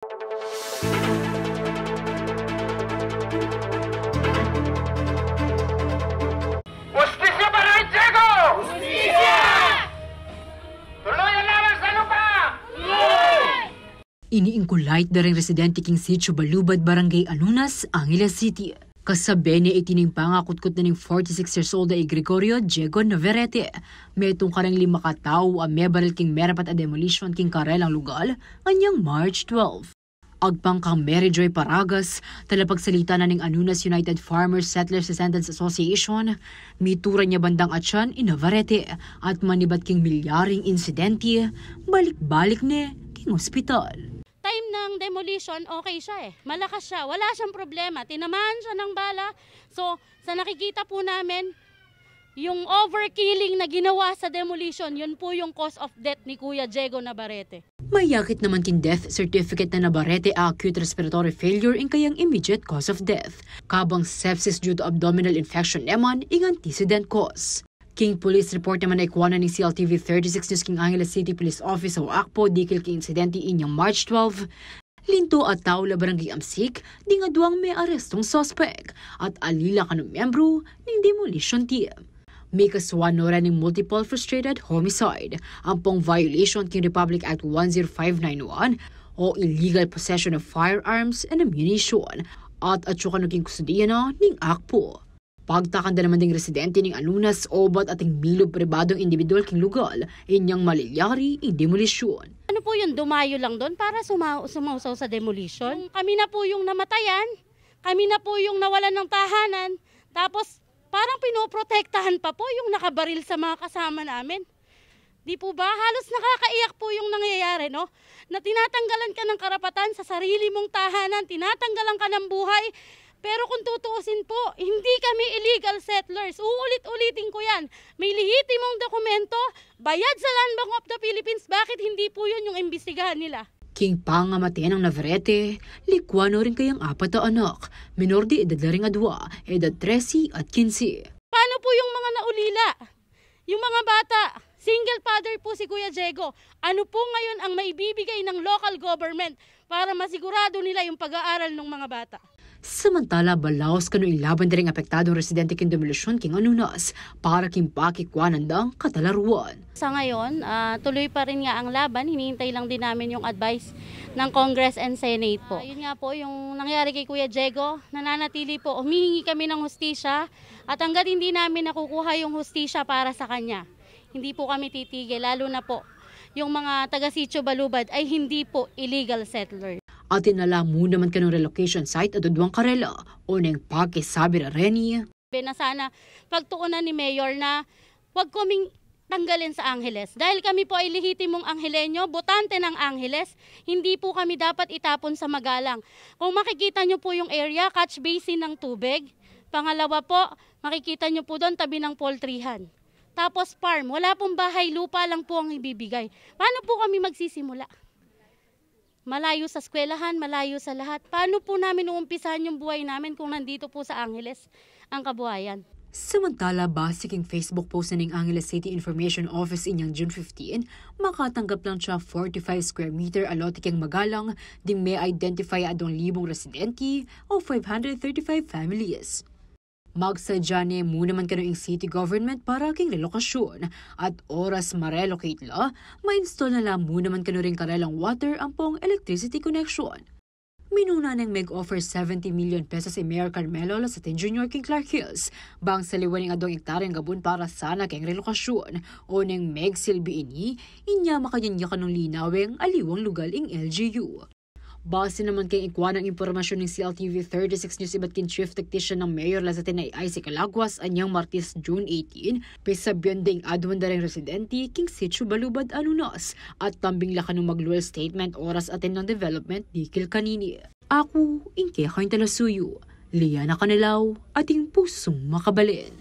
Justisya ba rin, Diego? Justisya! Tuloy ang laban sa lupa! Tuloy! Iniingkulait na rin residente King Sitio Balubad, Barangay Anunas, Angeles City. Kasabi ni itining pangakutkot na ng 46 years old na Gregorio Diego Navarrete. Metong karang 5 katao ang mebaril king merapat a demolition king karelang lugal anyang March 12. Agpang kang Mary Joy Paragas, talapagsalita na ng Anunas United Farmers Settlers Descendants Association, mitura niya bandang atyan in Navarrete at manibat king milyaring insidente, balik-balik ni king ospital. Time ng demolition, okay siya malakas siya, wala siyang problema, tinamaan siya ng bala. So, sa nakikita po namin, yung overkilling na ginawa sa demolition, yun po yung cause of death ni Kuya Diego Navarrete. Mayakit naman king death certificate na Navarrete acute respiratory failure in kayang immediate cause of death. Kabang sepsis due to abdominal infection naman ing antecedent cause. King Police Report naman ay kuha na ni CLTV 36 News King Angeles City Police Office o ACPO dikil king insidente inyang March 12. Linto at tao la barangay Amsik, di nga duwang may arestong suspect at alila kanong membro ng demolition team. May kasuhan nora ng multiple frustrated homicide, ang pong violation king Republic Act 10591 o illegal possession of firearms and ammunition at atyukan king kusudiya na ng ACPO. Pagtakanda naman ding residente ng Anunas, obat ating milog pribadong individual king lugal, inyang malilyari in demolisyon. Ano po yun, dumayo lang doon para sumausaw sa demolition? Kami na po yung namatayan, kami na po yung nawalan ng tahanan, tapos parang pinoprotektahan pa po yung nakabaril sa mga kasama namin. Di po ba? Halos nakakaiyak po yung nangyayari, no? Na tinatanggalan ka ng karapatan sa sarili mong tahanan, tinatanggalan ka ng buhay. Pero kung tutuusin po, hindi kami illegal settlers. Uulit-ulitin ko yan. May lehitimong dokumento, bayad sa Land Bank of the Philippines. Bakit hindi po yun yung imbestigahan nila? King pangamatay ng Navarrete, likwano rin kayang 4 na anak. Minor de edad na rin adwa, edad 13 at 15. Paano po yung mga naulila? Yung mga bata, single father po si Kuya Diego. Ano po ngayon ang maibibigay ng local government para masigurado nila yung pag-aaral ng mga bata? Samantala, balaos kano ilaban na rin apektadong residente king demolisyon king Anunas para king pakikwanan ng katalaruan. Sa ngayon, tuloy pa rin nga ang laban. Hinihintay lang din namin yung advice ng Congress and Senate po. Yun nga po yung nangyari kay Kuya Diego, nananatili po, humihingi kami ng hustisya at hanggat hindi namin nakukuha yung hustisya para sa kanya, hindi po kami titigil, lalo na po yung mga taga Sitio Balubad ay hindi po illegal settler. At inala mo naman kanong relocation site at Duduang Karela o nang pakisabi na Reni. Na sana pagtuunan ni Mayor na wag kaming tanggalin sa Angeles. Dahil kami po ay lehitimong Angeleño, botante ng Angeles, hindi po kami dapat itapon sa Magalang. Kung makikita nyo po yung area, catch basin ng tubig. Pangalawa po, makikita nyo po doon tabi ng poultryhan. Tapos farm, wala pong bahay, lupa lang po ang ibibigay. Paano po kami magsisimula? Malayo sa eskwelahan, malayo sa lahat. Paano po namin uumpisahan yung buhay namin kung nandito po sa Angeles ang kabuhayan? Samantala, base king Facebook post na ng Angeles City Information Office inyang June 15, makatanggap lang siya 45 square meter alote king Magalang, ding may identify adong 1,000 residente o 535 families. Magsadya niya mo naman kanoing city government para king relokasyon at oras ma-relocate la, ma-install na lang mo naman kano rin karelang water ang pong electricity connection. Minuna nang mag-offer 70 million pesos si Mayor Carmelo sa Junior King Clark Hills, bang sa liwaning adong ektaryang gabon para sana king relokasyon o nang megsilbi ini, inya makanyanya kanong linaweng aliwang lugal ing LGU. Base naman kay ikwa ng impormasyon ng CLTV 36 News iba't kin chief tactician ng Mayor Lazatin ay Isaac Alaguas anyang Martes June 18, pisabyon ding adwan dareng residente king Sitio Balubad Anunas at tambing lakan ng magluwal statement oras atin ng development dikil kanini. Ako, Inke Kain Talasuyo, Liana Kanilaw, ating pusong makabalin.